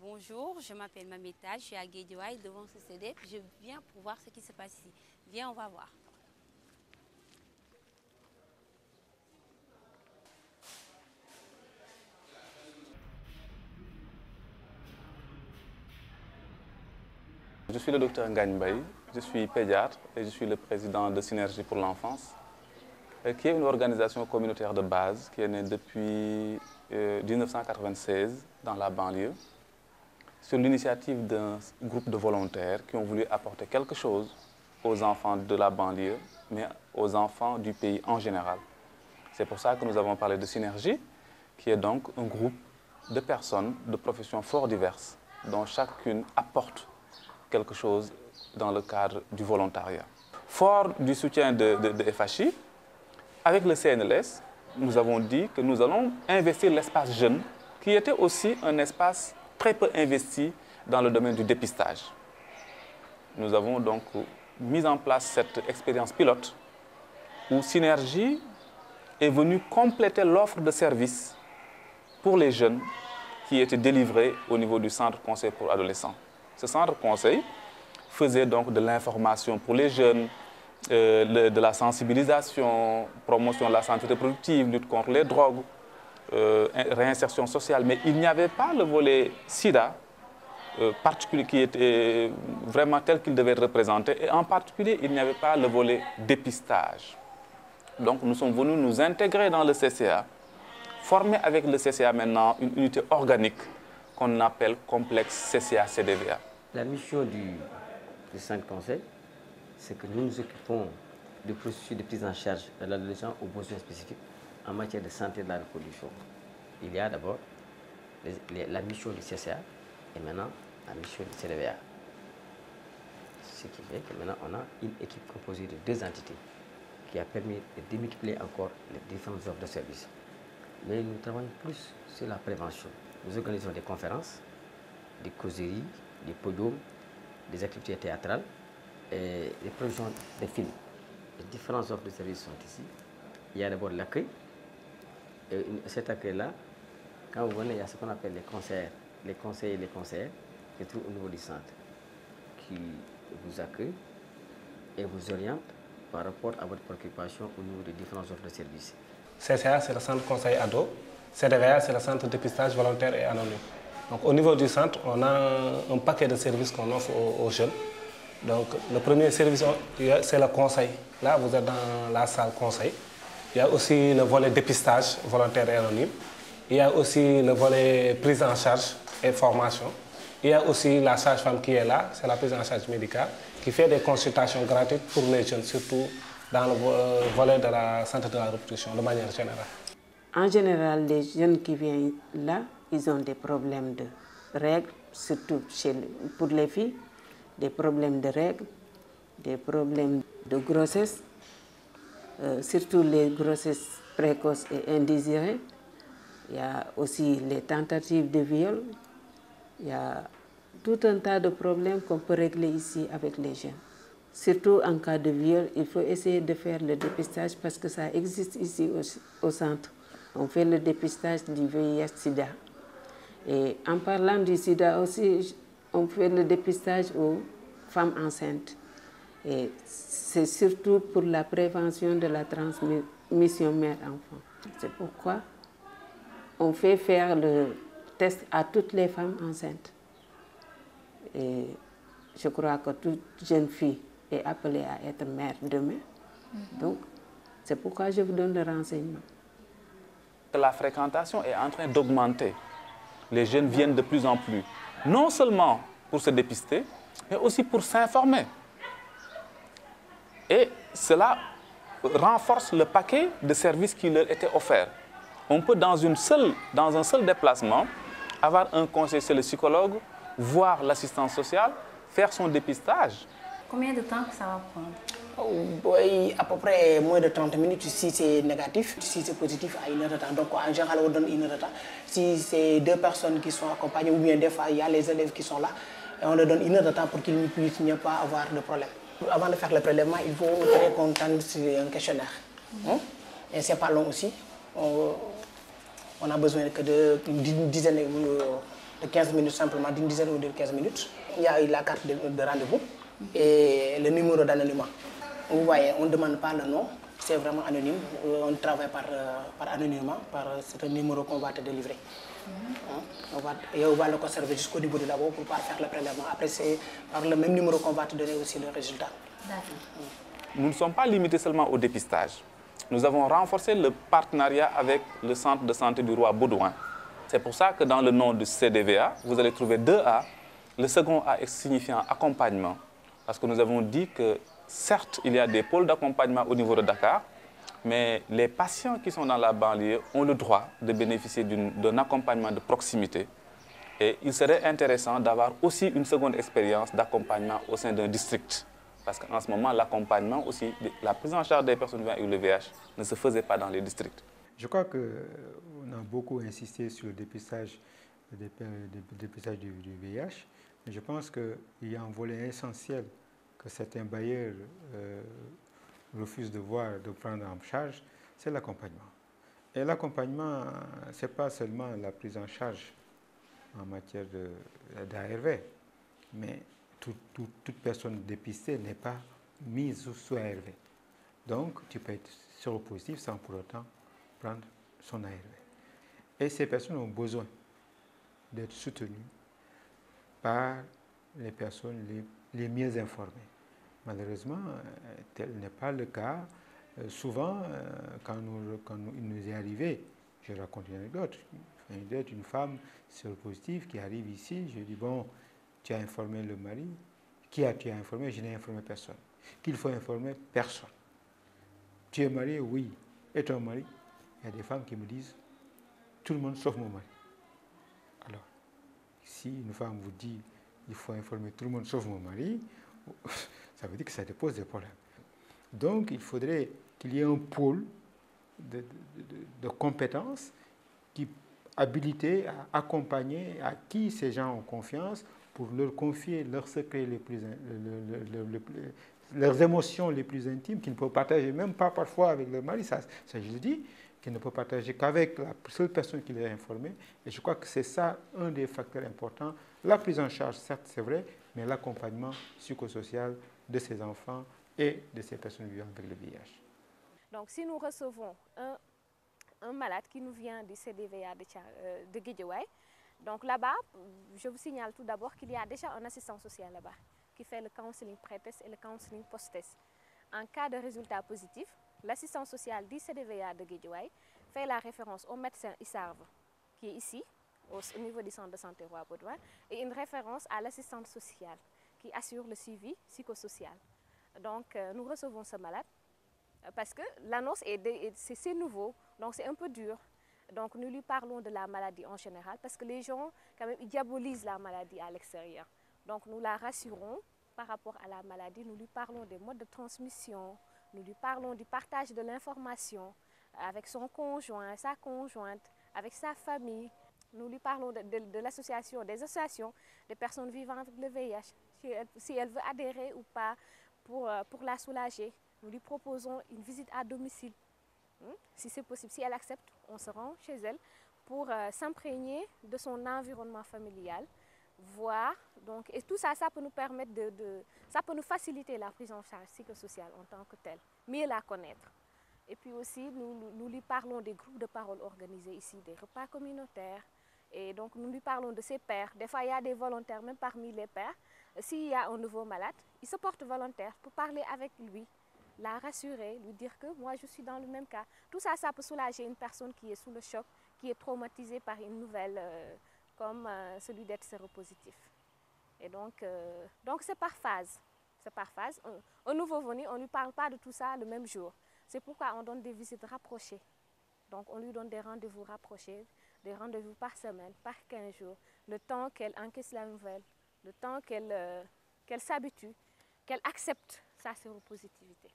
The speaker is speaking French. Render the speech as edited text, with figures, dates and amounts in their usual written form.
Bonjour, je m'appelle Mamita, je suis à Guédiawaye devant ce CEDEP. Je viens pour voir ce qui se passe ici. Viens, on va voir. Je suis le docteur Ngagne Mbaye, je suis pédiatre et je suis le président de Synergie pour l'enfance, qui est une organisation communautaire de base qui est née depuis 1996 dans la banlieue, sur l'initiative d'un groupe de volontaires qui ont voulu apporter quelque chose aux enfants de la banlieue, mais aux enfants du pays en général. C'est pour ça que nous avons parlé de Synergie, qui est donc un groupe de personnes de professions fort diverses, dont chacune apporte quelque chose dans le cadre du volontariat. Fort du soutien de FHI, avec le CNLS, nous avons dit que nous allons investir l'espace jeune, qui était aussi un espace très peu investi dans le domaine du dépistage. Nous avons donc mis en place cette expérience pilote où Synergie est venue compléter l'offre de services pour les jeunes qui était délivrée au niveau du centre conseil pour adolescents. Ce centre conseil faisait donc de l'information pour les jeunes, de la sensibilisation, promotion de la santé reproductive, lutte contre les drogues, réinsertion sociale. Mais il n'y avait pas le volet SIDA particulier qui était vraiment tel qu'il devait être représenté. Et en particulier, il n'y avait pas le volet dépistage. Donc nous sommes venus nous intégrer dans le CCA, former avec le CCA maintenant une unité organique qu'on appelle complexe CCA-CDVA. La mission du centre conseil, c'est que nous nous occupons du processus de prise en charge de l'adolescent aux besoins spécifiques en matière de santé de la reproduction. Il y a d'abord la mission du CCA et maintenant la mission du CDVA. Ce qui fait que maintenant on a une équipe composée de deux entités qui a permis de démultiplier encore les différentes offres de services. Mais nous travaillons plus sur la prévention. Nous organisons des conférences, des causeries, des podiums, des activités théâtrales et des projections de films. Les différentes offres de services sont ici. Il y a d'abord l'accueil. Et cet accueil-là, quand vous venez, il y a ce qu'on appelle les conseillers et les conseillères qui se trouvent au niveau du centre, qui vous accueillent et vous orientent par rapport à votre préoccupation au niveau des différentes offres de services. CCA, c'est le centre conseil ado. CDVA, c'est le centre de dépistage volontaire et anonyme. Donc, au niveau du centre, on a un paquet de services qu'on offre aux jeunes. Donc, le premier service, c'est le conseil. Là, vous êtes dans la salle conseil. Il y a aussi le volet dépistage volontaire et anonyme. Il y a aussi le volet prise en charge et formation. Il y a aussi la sage-femme qui est là, c'est la prise en charge médicale, qui fait des consultations gratuites pour les jeunes, surtout dans le volet de la santé de la reproduction, de manière générale. En général, les jeunes qui viennent là, ils ont des problèmes de règles, surtout pour les filles, des problèmes de règles, des problèmes de grossesse, surtout les grossesses précoces et indésirées. Il y a aussi les tentatives de viol. Il y a tout un tas de problèmes qu'on peut régler ici avec les jeunes. Surtout en cas de viol, il faut essayer de faire le dépistage parce que ça existe ici au centre. On fait le dépistage du VIH-Sida. Et en parlant du sida aussi, on fait le dépistage aux femmes enceintes. Et c'est surtout pour la prévention de la transmission mère-enfant. C'est pourquoi on fait faire le test à toutes les femmes enceintes. Et je crois que toute jeune fille est appelée à être mère demain. Donc, c'est pourquoi je vous donne le renseignement. La fréquentation est en train d'augmenter. Les jeunes viennent de plus en plus, non seulement pour se dépister, mais aussi pour s'informer. Et cela renforce le paquet de services qui leur était offert. On peut, dans un seul déplacement, avoir un conseiller chez le psychologue, voir l'assistance sociale, faire son dépistage. Combien de temps que ça va prendre? Oui, à peu près moins de 30 minutes si c'est négatif. Si c'est positif, à 1 heure de temps. Donc en général, on donne 1 heure de temps. Si c'est 2 personnes qui sont accompagnées, ou bien des fois, il y a les élèves qui sont là, et on leur donne 1 heure de temps pour qu'ils ne puissent pas avoir de problème. Avant de faire le prélèvement, il faut qu'on tente sur un questionnaire. Et c'est pas long aussi. On a besoin que d'une dizaine de de 15 minutes simplement, d'une dizaine ou de 15 minutes. Il y a la carte de rendez-vous et le numéro d'anonymat. Vous voyez, on ne demande pas le nom, c'est vraiment anonyme. On travaille par anonymat, c'est un numéro qu'on va te délivrer. Et on va le conserver jusqu'au niveau du labo pour pouvoir faire le prélèvement. Après, c'est par le même numéro qu'on va te donner aussi le résultat. Nous ne sommes pas limités seulement au dépistage. Nous avons renforcé le partenariat avec le centre de santé du Roi Baudouin. C'est pour ça que dans le nom du CDVA, vous allez trouver 2 A, le second A signifiant accompagnement. Parce que nous avons dit que certes, il y a des pôles d'accompagnement au niveau de Dakar, mais les patients qui sont dans la banlieue ont le droit de bénéficier d'un accompagnement de proximité. Et il serait intéressant d'avoir aussi une seconde expérience d'accompagnement au sein d'un district. Parce qu'en ce moment, l'accompagnement aussi, la prise en charge des personnes vivant avec le VIH ne se faisait pas dans les districts. Je crois qu'on a beaucoup insisté sur le dépistage du VIH, mais je pense qu'il y a un volet essentiel que certains bailleurs refusent de voir, de prendre en charge, c'est l'accompagnement. Et l'accompagnement, ce n'est pas seulement la prise en charge en matière d'ARV, mais toute personne dépistée n'est pas mise sous ARV. Donc, tu peux être séropositif sans pour autant prendre son ARV. Et ces personnes ont besoin d'être soutenues par les personnes les mieux informées. Malheureusement, tel n'est pas le cas. Souvent, quand il nous est arrivé, je raconte une anecdote, une femme séropositive qui arrive ici, je dis, bon, tu as informé le mari. Qui tu as informé? Je n'ai informé personne. Qu'il faut informer? Personne. Tu es marié? Oui. Et ton mari? Il y a des femmes qui me disent, tout le monde sauf mon mari. Alors, si une femme vous dit, il faut informer tout le monde sauf mon mari, ça veut dire que ça te pose des problèmes. Donc, il faudrait qu'il y ait un pôle de compétences qui habilité à accompagner, à qui ces gens ont confiance pour leur confier leurs secrets leurs émotions les plus intimes qu'ils ne peuvent partager même pas parfois avec leur mari, ça je le dis, qu'ils ne peuvent partager qu'avec la seule personne qui les a informés. Et je crois que c'est ça un des facteurs importants. La prise en charge, certes, c'est vrai, mais l'accompagnement psychosocial de ces enfants et de ces personnes vivant avec le VIH. Donc, si nous recevons un malade qui nous vient du CDVA de Guédiawaye, donc là-bas, je vous signale tout d'abord qu'il y a déjà un assistant social là-bas qui fait le counseling pré-test et le counseling post-test. En cas de résultat positif, l'assistant social du CDVA de Guédiawaye fait la référence au médecin ISARV qui est ici, au niveau du centre de santé Roi Baudouin, et une référence à l'assistante sociale qui assure le suivi psychosocial. Donc, nous recevons ce malade parce que l'annonce, c'est nouveau, donc c'est un peu dur. Donc, nous lui parlons de la maladie en général parce que les gens, quand même, ils diabolisent la maladie à l'extérieur. Donc, nous la rassurons par rapport à la maladie. Nous lui parlons des modes de transmission. Nous lui parlons du partage de l'information avec son conjoint, sa conjointe, avec sa famille. Nous lui parlons de l'association, des associations des personnes vivant avec le VIH. Si elle veut adhérer ou pas pour la soulager, nous lui proposons une visite à domicile. Si c'est possible, si elle accepte, on se rend chez elle pour s'imprégner de son environnement familial, voir, donc, et tout ça, ça peut nous permettre ça peut nous faciliter la prise en charge psychosociale en tant que telle, mieux la connaître. Et puis aussi, nous lui parlons des groupes de parole organisés ici, des repas communautaires, et donc nous lui parlons de ses pairs. Des fois, il y a des volontaires, même parmi les pairs. S'il y a un nouveau malade, il se porte volontaire pour parler avec lui, la rassurer, lui dire que moi je suis dans le même cas. Tout ça, ça peut soulager une personne qui est sous le choc, qui est traumatisée par une nouvelle comme celui d'être séropositif. Et donc c'est par phase. C'est par phase. Un nouveau venu, on ne lui parle pas de tout ça le même jour. C'est pourquoi on donne des visites rapprochées. Donc on lui donne des rendez-vous rapprochés, des rendez-vous par semaine, par 15 jours, le temps qu'elle encaisse la nouvelle, le temps qu'elle s'habitue, qu'elle accepte sa séropositivité.